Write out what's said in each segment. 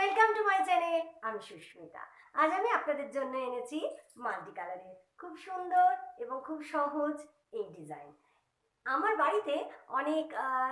Welcome to my channel. আমি সুস্মিতা। আজ আমি আপনাদের জন্য এনেছি মাল্টি কালারের খুব সুন্দর এবং খুব সহজ এই ডিজাইন। আমার বাড়িতে অনেক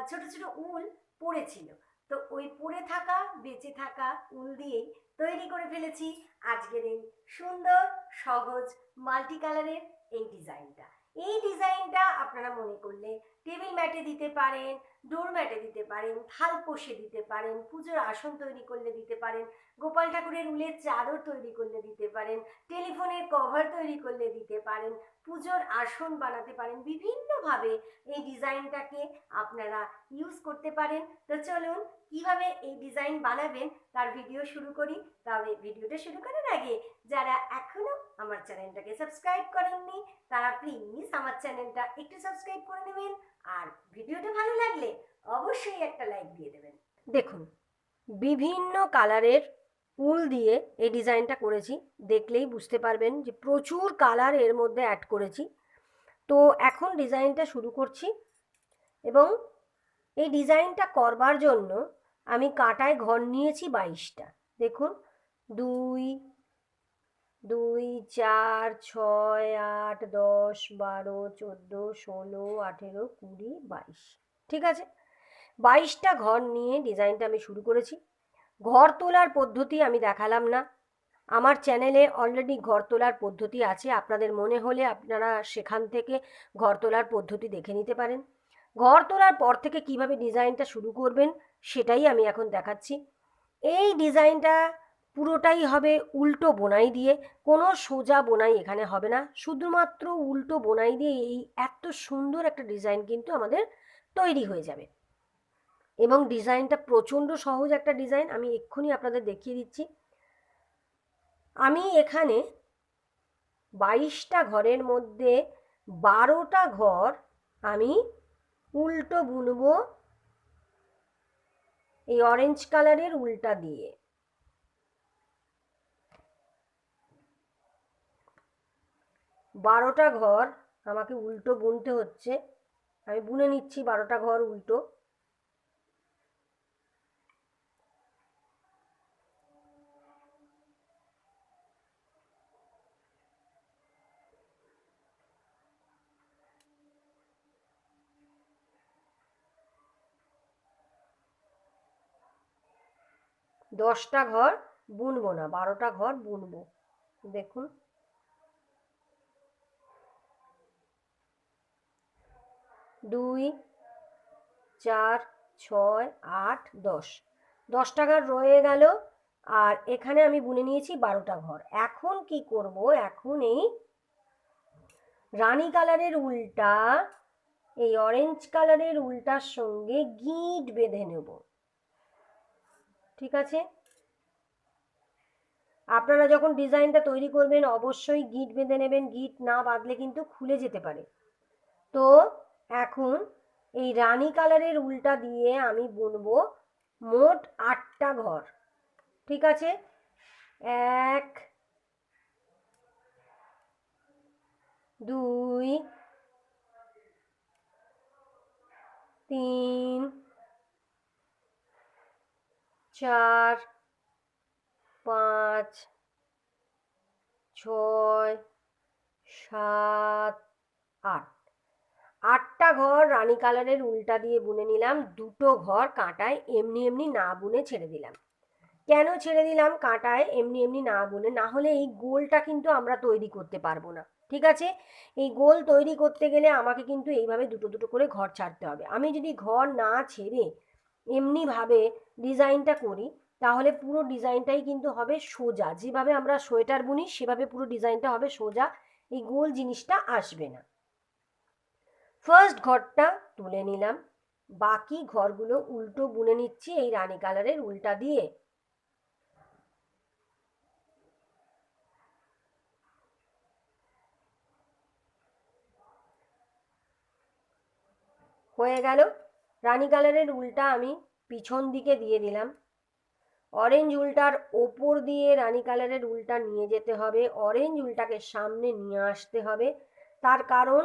ছোট ছোট উল পড়েছিল, তো ওই পড়ে থাকা বেঁচে থাকা উল দিয়েই তৈরি করে ফেলেছি আজকের এই সুন্দর সহজ মাল্টি কালারের এই ডিজাইনটা। এই ডিজাইনটা আপনারা মনে করলে টেবিল ম্যাটে দিতে পারেন, ডোর ম্যাটে দিতে পারেন, থালপোষে দিতে পারেন, পুজোর আসন তৈরি করলে দিতে পারেন, গোপাল ঠাকুরের উলের চাদর তৈরি করলে দিতে পারেন, টেলিফোনের কভার তৈরি করলে দিতে পারেন, পুজোর আসন বানাতে পারেন। বিভিন্নভাবে এই ডিজাইনটাকে আপনারা ইউজ করতে পারেন। তো চলুন কিভাবে এই ডিজাইন বানাবেন তার ভিডিও শুরু করি। তবে ভিডিওটা শুরু করার আগে যারা এখনো আমার চ্যানেলটাকে সাবস্ক্রাইব করেননি তারা প্লিজ আমার চ্যানেলটা একটু সাবস্ক্রাইব করে নেবেন, আর ভিডিওটা ভালো লাগলে অবশ্যই একটা লাইক দিয়ে দেবেন। দেখুন, বিভিন্ন কালারের উল দিয়ে এই ডিজাইনটা করেছি, দেখলেই বুঝতে পারবেন যে প্রচুর কালার এর মধ্যে অ্যাড করেছি। তো এখন ডিজাইনটা শুরু করছি, এবং এই ডিজাইনটা করবার জন্য আমি কাঁটায় ঘর নিয়েছি 22টা। দেখুন, 2 2 4 6 8 10 12 14 16 18 20 22। ঠিক আছে, 22টা ঘর নিয়ে ডিজাইনটা আমি শুরু করেছি। ঘর তোলার পদ্ধতি আমি দেখালাম না, আমার চ্যানেলে অলরেডি ঘর তোলার পদ্ধতি আছে। আপনাদের মনে হলে আপনারা সেখান থেকে ঘর তোলার পদ্ধতি দেখে নিতে পারেন। ঘর তোলার পর থেকে কিভাবে ডিজাইনটা শুরু করবেন সেটাই আমি এখন দেখাচ্ছি। এই ডিজাইনটা পুরোটাই হবে উল্টো বোনাই দিয়ে, কোনো সোজা বোনাই এখানে হবে না, শুধুমাত্র উল্টো বোনাই দিয়ে এই এত সুন্দর একটা ডিজাইন কিন্তু আমাদের তৈরি হয়ে যাবে। এবং ডিজাইনটা প্রচণ্ড সহজ একটা ডিজাইন, আমি এক্ষুনি আপনাদের দেখিয়ে দিচ্ছি। আমি এখানে 22টা ঘরের মধ্যে 12টা ঘর আমি উল্টো বুনবো এই অরেঞ্জ কালারের উলটা দিয়ে। বারোটা ঘর আমাকে উল্টো বুনতে হচ্ছে, আমি বুনে নিচ্ছি 12টা ঘর উল্টো। দশটা ঘর বুনবো না, 12টা ঘর বুনবো। দেখুন, 2 4 6 8 10, 10টা ঘর রয়ে গেল। আর এখানে আমি বুনে নিয়েছি 12টা ঘর। এখন কি করব, এখন এই রানী কালারের উলটা এই অরেঞ্জ কালারের উলটার সঙ্গে গিঁট বেঁধে নেব। ঠিক আছে, আপনারা যখন ডিজাইনটা তৈরি করবেন অবশ্যই গিঁট বেঁধে নেবেন, গিঁট না বাঁধলে কিন্তু খুলে যেতে পারে। তো এখন এই রানী কালারের উলটা দিয়ে আমি বুনবো মোট 8টা ঘর। ঠিক আছে, 1 2 3 4 5 6 7 8, 8টা ঘর রানী কালারের উলটা দিয়ে বুনে নিলাম। 2টো ঘর কাঁটায় এমনি এমনি না বুনে ছেড়ে দিলাম। কেন ছেড়ে দিলাম কাঁটায় এমনি এমনি না বুনে? না হলে এই গোলটা কিন্তু আমরা তৈরি করতে পারবো না। ঠিক আছে, এই গোল তৈরি করতে গেলে আমাকে কিন্তু এইভাবে দুটো দুটো করে ঘর ছাড়তে হবে। আমি যদি ঘর না ছেড়ে এমনিভাবে ডিজাইনটা করি তাহলে পুরো ডিজাইনটাই কিন্তু হবে সোজা, যেভাবে আমরা সোয়েটার বুনি সেভাবে পুরো ডিজাইনটা হবে সোজা, এই গোল জিনিসটা আসবে না। ফার্স্ট ঘরটা তুলে নিলাম, বাকি ঘরগুলো উল্টো বুনে নিচ্ছি এই রানী কালারের উলটা দিয়ে। হয়ে গেল, রানী কালারের উলটা আমি পিছন দিকে দিয়ে দিলাম। অরেঞ্জ উলটার ওপর দিয়ে রানী কালারের উলটা নিয়ে যেতে হবে, অরেঞ্জ উলটাকে সামনে নিয়ে আসতে হবে। তার কারণ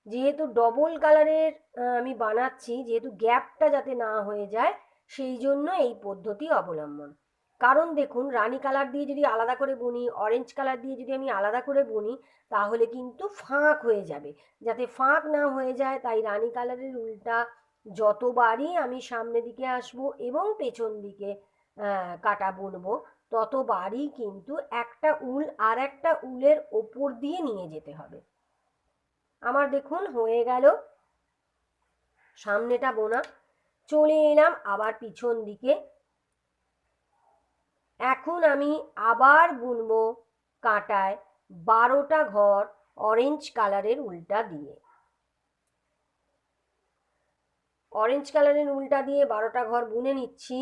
যেহেতু ডবল কালারের আমি বানাচ্ছি, যেহেতু গ্যাপটা যাতে না হয়ে যায় সেই জন্য এই পদ্ধতি অবলম্বন। কারণ দেখুন, রানী কালার দিয়ে যদি আলাদা করে বুনি, অরেঞ্জ কালার দিয়ে যদি আমি আলাদা করে বুনি, তাহলে কিন্তু ফাঁক হয়ে যাবে। যাতে ফাঁক না হয়ে যায়, তাই রানী কালারের উলটা যতবারই আমি সামনের দিকে আসবো এবং পেছন দিকে কাটা বুনবো, ততবারই কিন্তু একটা উল আর একটা উলের ওপর দিয়ে নিয়ে যেতে হবে। আমার দেখুন হয়ে গেল সামনেটা বোনা। চলে এলাম আবার পিছন দিকে। এখন আমি আবার বুনবো কাঁটায় 12টা ঘর অরেঞ্জ কালারের উলটা দিয়ে। অরেঞ্জ কালারের উলটা দিয়ে 12টা ঘর বুনে নিচ্ছি।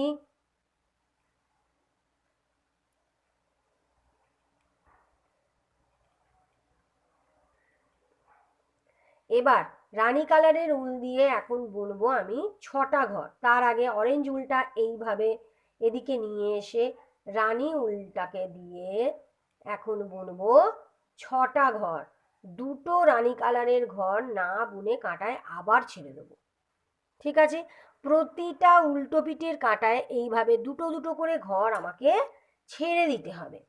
এবার রানী কালারের উল দিয়ে এখন বুনবো আমি 6টা ঘর। তার আগে অরেঞ্জ উলটা এইভাবে এদিকে নিয়ে এসে রানী উলটাকে দিয়ে এখন বুনবো 6টা ঘর। দুটো রানী কালারের ঘর না বুনে কাঁটায় আবার ছেড়ে দেবো। ঠিক আছে, প্রতিটা উল্টো পিঠের কাঁটায় এইভাবে দুটো দুটো করে ঘর আমাকে ছেড়ে দিতে হবে।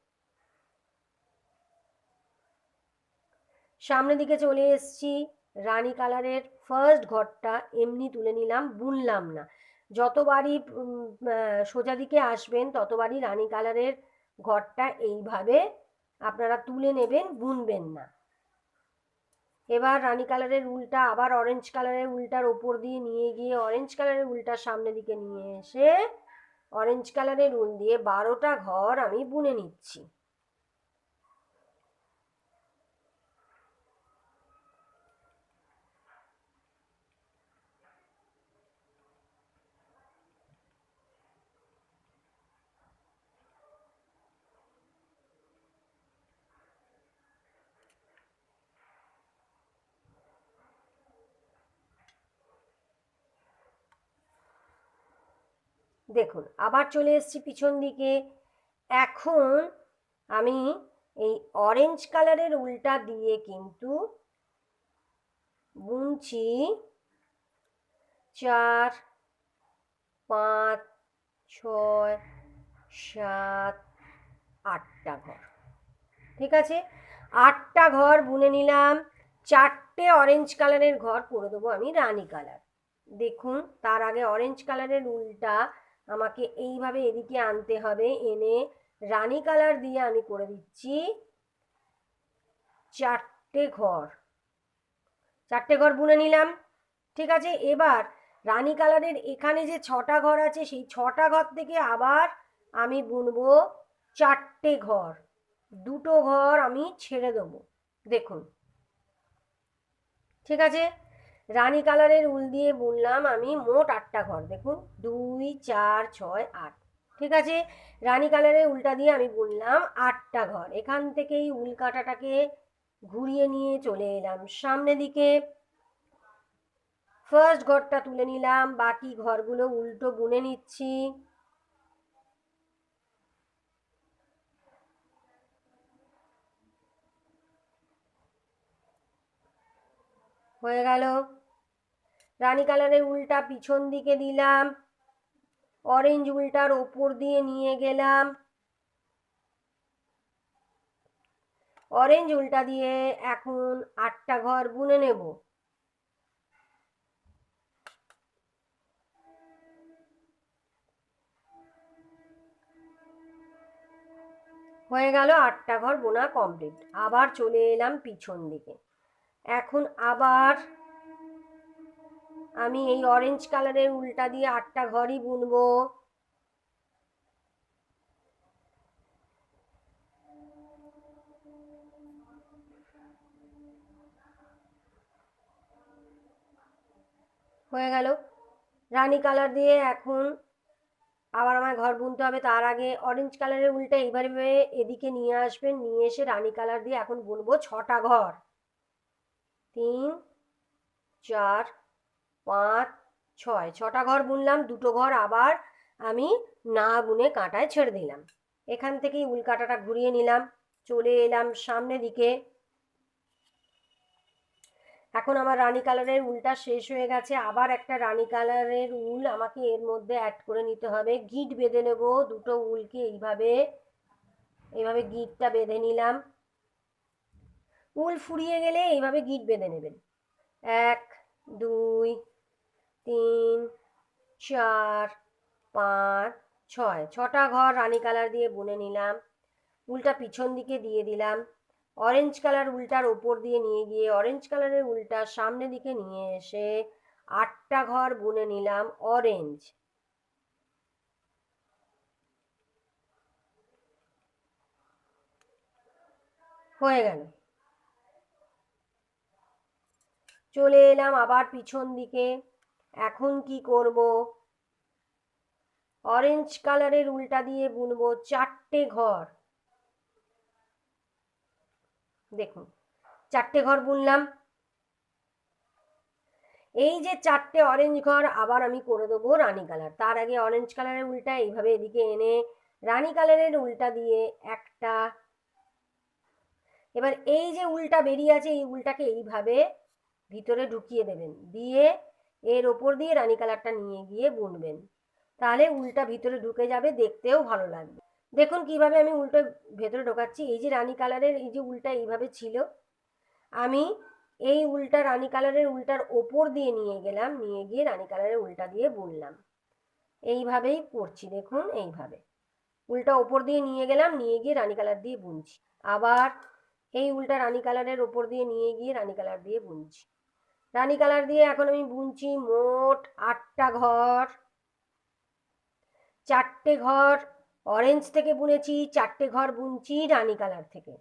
সামনের দিকে চলে এসছি। রানী কালারের ফার্স্ট ঘরটা এমনি তুলে নিলাম, বুনলাম না। যতবারই সোজা দিকে আসবেন ততবারই রানী কালারের ঘরটা এইভাবে আপনারা তুলে নেবেন, বুনবেন না। এবার রানী কালারের উলটা আবার অরেঞ্জ কালারের উলটার ওপর দিয়ে নিয়ে গিয়ে অরেঞ্জ কালারের উলটার সামনের দিকে নিয়ে এসে অরেঞ্জ কালারের উল দিয়ে 12টা ঘর আমি বুনে নিচ্ছি। দেখুন আবার চলে এসেছি পিছন দিকে। এখন আমি এই অরেঞ্জ কালারের উলটা দিয়ে কিন্তু বুনছি 4, 5, 6, 7, 8টা ঘর। ঠিক আছে, 8টা ঘর বুনে নিলাম। 4টে অরেঞ্জ কালারের ঘর করে দেবো আমি রানী কালার। দেখুন, তার আগে অরেঞ্জ কালারের উলটা আমাকে এইভাবে এদিকে আনতে হবে, এনে রানী কালার দিয়ে আমি করে দিচ্ছি 4টে ঘর। 4টে ঘর বুনে নিলাম। ঠিক আছে, এবার রানী কালারের এখানে যে 6টা ঘর আছে, সেই 6টা ঘর থেকে আবার আমি বুনবো 4টে ঘর। দুটো ঘর আমি ছেড়ে দেবো। দেখুন, ঠিক আছে, রানী কালারের উল দিয়ে বুনলাম আমি মোট 8টা ঘর। দেখুন 2, 4, 6, 8। ঠিক আছে, রানী কালারের উলটা দিয়ে আমি বুনলাম 8টা ঘর। এখান থেকেই উল কাঁটাটাকে ঘুরিয়ে নিয়ে চলে এলাম সামনে দিকে। ফার্স্ট ঘরটা তুলে নিলাম, বাকি ঘরগুলো উল্টো বুনে নিচ্ছি। হয়ে গেল। রানী কালারের উলটা পিছন দিকে দিলাম, অরেঞ্জ উলটার ওপর দিয়ে নিয়ে গেলাম। অরেঞ্জ উলটা দিয়ে এখন 8টা ঘর বুনে নেব। হয়ে গেল 8টা ঘর বোনা কমপ্লিট। আবার চলে এলাম পিছন দিকে। এখন আবার আমি এই অরেঞ্জ কালারের উলটা দিয়ে 8টা ঘরই বুনবো। হয়ে গেল। রানী কালার দিয়ে এখন আবার আমার ঘর বুনতে হবে। তার আগে অরেঞ্জ কালারের উলটা এইভাবে এদিকে নিয়ে আসবেন, নিয়ে এসে রানী কালার দিয়ে এখন বুনবো 6টা ঘর। 3, 4, 5, 6। 6টা ঘর বুনলাম, দুটো ঘর আবার আমি না বুনে কাঁটায় ছেড়ে দিলাম। এখান থেকেই উল কাঁটাটা ঘুরিয়ে নিলাম, চলে এলাম সামনের দিকে। এখন আমার রানী কালারের উলটা শেষ হয়ে গেছে, আবার একটা রানী কালারের উল আমাকে এর মধ্যে অ্যাড করে নিতে হবে। গিট বেঁধে নেব দুটো উলকে, এইভাবে এইভাবে গিটটা বেঁধে নিলাম। উল ফুরিয়ে গেলে এইভাবে গিট বেঁধে নেবেন। 1 2 3 4 5 6, 6টা ঘর রানী কালার দিয়ে বুনে নিলাম। উলটা পিছন দিকে দিয়ে দিলাম। অরেঞ্জ কালার উলটার ওপর দিয়ে নিয়ে গিয়ে অরেঞ্জ কালারের উলটা সামনে দিকে নিয়ে এসে 8টা ঘর বুনে নিলাম অরেঞ্জ। হয়ে গেল। চলে এলাম আবার পিছন দিকে। এখন কি করব, অরেঞ্জ কালারের উলটা দিয়ে বুনবো 4টে ঘর। দেখুন 4টে ঘর বুনলাম। এই যে 4টে অরেঞ্জ ঘর আবার আমি করে দেবো রানী কালার। তার আগে অরেঞ্জ কালারের উলটা এইভাবে এদিকে এনে রানী কালারের উলটা দিয়ে একটা, এবার এই যে উলটা বেরিয়ে আছে এই উলটাকে এইভাবে ভিতরে ঢুকিয়ে দেবেন, দিয়ে এর ওপর দিয়ে রানী কালারটা নিয়ে গিয়ে বুনবেন। তাহলে উলটা ভিতরে ঢুকে যাবে, দেখতেও ভালো লাগবে। দেখুন কিভাবে আমি উলটা ভেতরে ঢোকাচ্ছি। এই যে রানী কালারের এই যে উলটা এইভাবে ছিল, আমি এই উলটা রানী কালারের উলটার ওপর দিয়ে নিয়ে গেলাম, নিয়ে গিয়ে রানী কালারের উলটা দিয়ে বুনলাম। এইভাবেই করছি, দেখুন এইভাবে উলটা ওপর দিয়ে নিয়ে গেলাম, নিয়ে গিয়ে রানী কালার দিয়ে বুনছি। আবার এই উলটা রানী কালারের ওপর দিয়ে নিয়ে গিয়ে রানী কালার দিয়ে বুনছি। রানী কালার দিয়ে এখন আমি বুনছি মোট 8টা ঘর। 4টে ঘর অরেঞ্জ থেকে বুনেছি, 4টে ঘর বুনছি রানী কালার থেকে।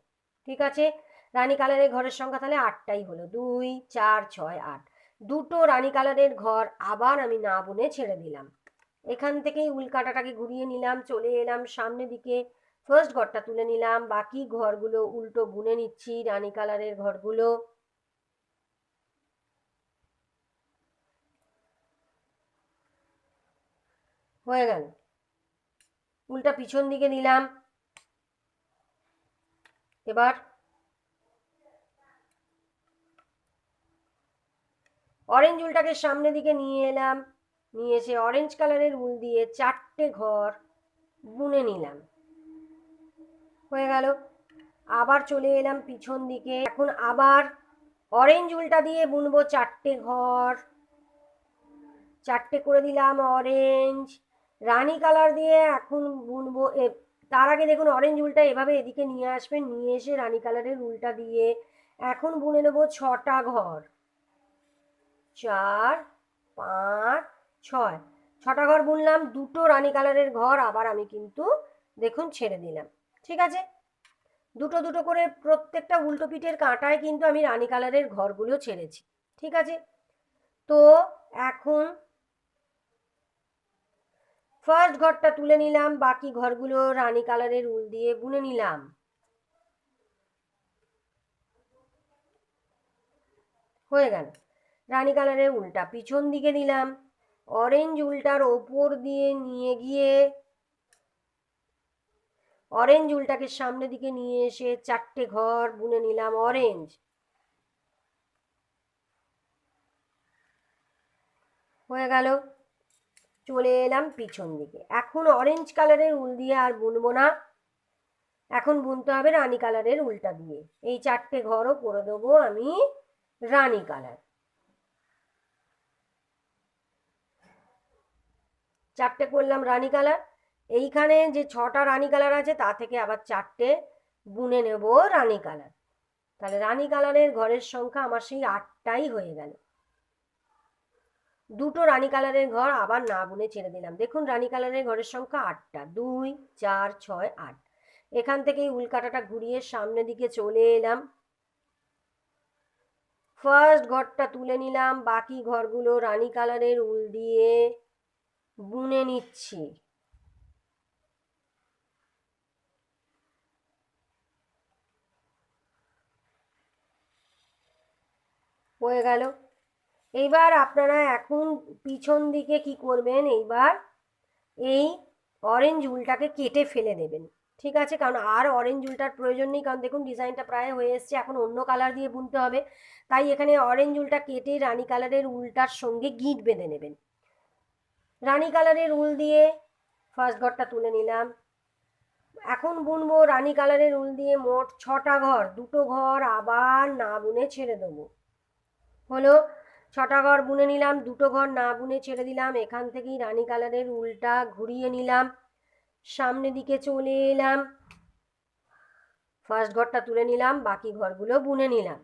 ঠিক আছে, রানী কালারের ঘরের সংখ্যা তাহলে 8টাই হলো, 2 4 6 8। দুটো রানী কালারের ঘর আবার আমি না বুনে ছেড়ে দিলাম। এখান থেকেই উল কাঁটাটাকে ঘুরিয়ে নিলাম, চলে এলাম সামনে দিকে। ফার্স্ট ঘরটা তুলে নিলাম, বাকি ঘরগুলো উল্টো বুনে নিচ্ছি রানী কালারের ঘরগুলো। হয়ে গেল। উলটা পিছন দিকে দিলাম। এবার অরেঞ্জ উলটাকে সামনে দিকে নিয়ে এলাম, নিয়ে এসে অরেঞ্জ কালারের উল দিয়ে 4টে ঘর বুনে নিলাম। হয়ে গেল। আবার চলে এলাম পিছন দিকে। এখন আবার অরেঞ্জ উলটা দিয়ে বুনবো 4টে ঘর। 4টে করে দিলাম অরেঞ্জ। রানী কালার দিয়ে এখন বুনবো। তার আগে দেখুন অরেঞ্জ উলটা এভাবে এদিকে নিয়ে আসবেন, নিয়ে এসে রানী কালারের উলটা দিয়ে এখন বুনে নেবো 6টা ঘর। 4 5 6, 6টা ঘর বুনলাম। দুটো রানী কালারের ঘর আবার আমি কিন্তু দেখুন ছেড়ে দিলাম। ঠিক আছে, দুটো দুটো করে প্রত্যেকটা উল্টো পিঠের কাঁটায় কিন্তু আমি রানী কালারের ঘরগুলো ছেড়েছি। ঠিক আছে, তো এখন ফার্স্ট ঘরটা তুলে নিলাম, বাকি ঘরগুলো রানী কালারের উল দিয়ে বুনে নিলাম। হয়ে গেল। রানী কালারের উলটা পিছন দিকে দিলাম, অরেঞ্জ উলটার ওপর দিয়ে নিয়ে গিয়ে অরেঞ্জ উলটাকে সামনে দিকে নিয়ে এসে 4টে ঘর বুনে নিলাম অরেঞ্জ। হয়ে গেল। চলে এলাম পিছন দিকে। এখন অরেঞ্জ কালারের উল দিয়ে আর বুনবো না, এখন বুনতে হবে রানী কালারের উলটা দিয়ে। এই 4টে ঘরও করে দেবো আমি রানী কালার। 4টে করলাম রানী কালার। এইখানে যে 6টা রানী কালার আছে তা থেকে আবার 4টে বুনে নেব রানী কালার। তাহলে রানী কালারের ঘরের সংখ্যা আমার সেই 8টাই হয়ে গেল। দুটো রানী কালারের ঘর আবার না বুনে ছেড়ে দিলাম। দেখুন রানী কালারের ঘরের সংখ্যা 8টা, 2 4 6 8। এখান থেকে উল কাঁটাটা ঘুরিয়ে সামনে দিকে চলে এলাম। ফার্স্ট ঘরটা তুলে নিলাম, বাকি ঘরগুলো রানী কালারের উল দিয়ে বুনে নিচ্ছি। হয়ে গেল। এইবার আপনারা এখন পিছন দিকে কি করবেন, এইবার এই অরেঞ্জ উলটাকে কেটে ফেলে দেবেন। ঠিক আছে, কারণ আর অরেঞ্জ উলটার প্রয়োজন নেই, কারণ দেখুন ডিজাইনটা প্রায় হয়ে এসছে, এখন অন্য কালার দিয়ে বুনতে হবে। তাই এখানে অরেঞ্জ উলটা কেটে রানী কালারের উলটার সঙ্গে গিঁট বেঁধে নেবেন। রানী কালারের উল দিয়ে ফার্স্ট ঘরটা তুলে নিলাম। এখন বুনবো রানী কালারের উল দিয়ে মোট 6টা ঘর, 2টো ঘর আবার না বুনে ছেড়ে দেবো। হলো 6টা ঘর বুনে নিলাম, 2টো ঘর না বুনে ছেড়ে দিলাম। এখান থেকেই রানী কালারের উলটা ঘুরিয়ে নিলাম, সামনে দিকে চলে এলাম, ফার্স্ট ঘরটা তুলে নিলাম, বাকি ঘরগুলো বুনে নিলাম।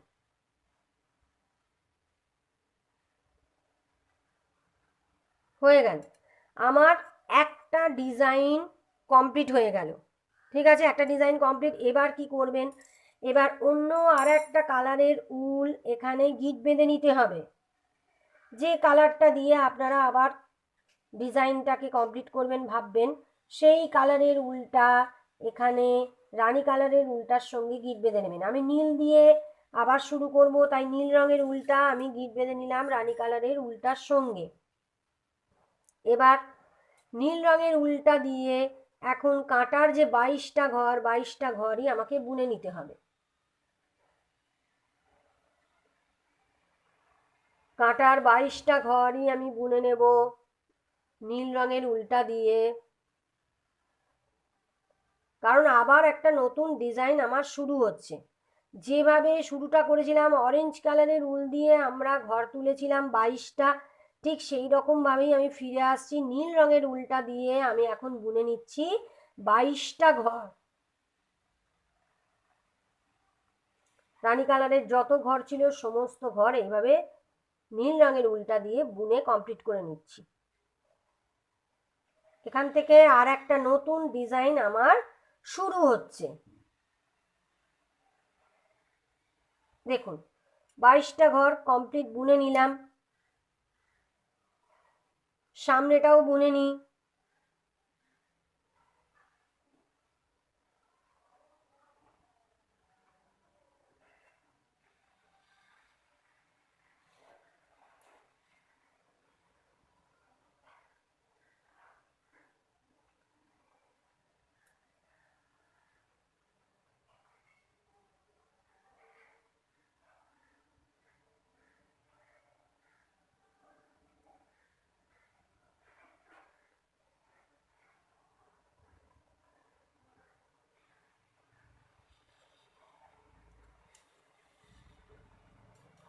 হয়ে গেল আমার একটা ডিজাইন কমপ্লিট হয়ে গেল। ঠিক আছে, একটা ডিজাইন কমপ্লিট। এবার কি করবেন, এবার অন্য আর একটা কালারের উল এখানে গিঁট বেঁধে নিতে হবে। যে কালারটা দিয়ে আপনারা আবার ডিজাইনটাকে কমপ্লিট করবেন ভাববেন, সেই কালারের উলটা এখানে রানী কালারের উলটার সঙ্গে গিঁট বেঁধে নেবেন। আমি নীল দিয়ে আবার শুরু করব, তাই নীল রঙের উলটা আমি গিঁট বেঁধে নিলাম রানী কালারের উলটার সঙ্গে। এবার নীল রঙের উলটা দিয়ে এখন কাঁটার যে 22টা ঘর, 22টা ঘরই আমাকে বুনে নিতে হবে। কাঁটার 22টা ঘরই আমি বুনে নেব নীল রঙের উলটা দিয়ে, কারণ আবার একটা নতুন ডিজাইন আমার শুরু হচ্ছে। যেভাবে শুরুটা করেছিলাম অরেঞ্জ কালারের উল দিয়ে আমরা ঘর তুলেছিলাম 22টা, ঠিক সেই রকমভাবেই আমি ফিরে আসছি। নীল রঙের উলটা দিয়ে আমি এখন বুনে নিচ্ছি 22টা ঘর। রানী কালারের যত ঘর ছিল সমস্ত ঘর এইভাবে নীল রঙের উলটা দিয়ে বুনে কমপ্লিট করে নিচ্ছি। এখান থেকে আর একটা নতুন ডিজাইন আমার শুরু হচ্ছে। দেখুন 22টা ঘর কমপ্লিট বুনে নিলাম, সামনেটাও বুনে নিই।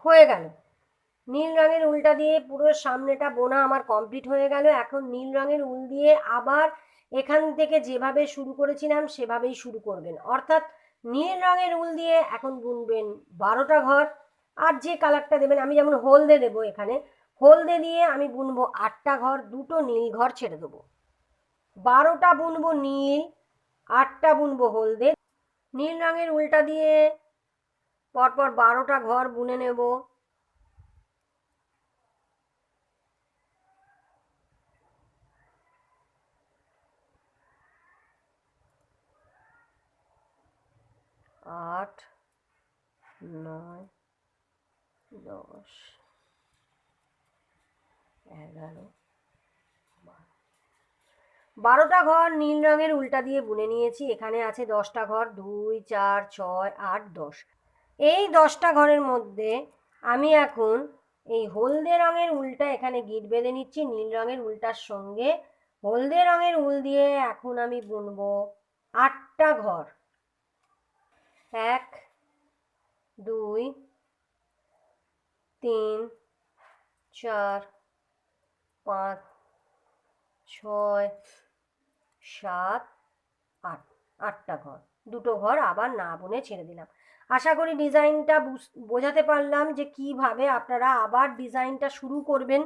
হয়ে গেল, নীল রঙের উলটা দিয়ে পুরো সামনেটা বোনা আমার কমপ্লিট হয়ে গেল। এখন নীল রঙের উল দিয়ে আবার এখান থেকে যেভাবে শুরু করেছিলাম সেভাবেই শুরু করবেন, অর্থাৎ নীল রঙের উল দিয়ে এখন বুনবেন 12টা ঘর। আর যে কালারটা দেবেন, আমি যেমন হলদে দেবো, এখানে হলদে দিয়ে আমি বুনবো 8টা ঘর, 2টো নীল ঘর ছেড়ে দেবো। 12টা বুনবো নীল, 8টা বুনবো হলদে। নীল রঙের উলটা দিয়ে পরপর 12টা ঘর বুনে নেব। আট, 9, 10, 11, 12টা ঘর নীল রঙের উলটা দিয়ে বুনে নিয়েছি। এখানে আছে 10টা ঘর, 2, 4, 6, 8, 10। এই 10টা ঘরের মধ্যে আমি এখন এই হলদে রঙের উলটা এখানে গিঁট বেঁধে নিচ্ছি নীল রঙের উলটার সঙ্গে। হলদে রঙের উল দিয়ে এখন আমি বুনবো 8টা ঘর। 1, 2, 3, 4, 5, 6, 7, 8, 8টা ঘর। 2টো ঘর আবার না বুনে ছেড়ে দিলাম। আশা করি ডিজাইনটা বোঝাতে পারলাম যে কিভাবে আপনারা আবার ডিজাইনটা শুরু করবেন।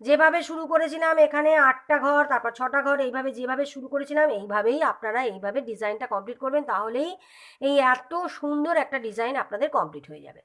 যেভাবে শুরু করেছিলাম এখানে 8টা ঘর, তারপর 6টা ঘর, এইভাবে যেভাবে শুরু করেছিলাম এইভাবেই আপনারা এইভাবে ডিজাইনটা কমপ্লিট করবেন, তাহলেই এই এত সুন্দর একটা ডিজাইন আপনাদের কমপ্লিট হয়ে যাবে।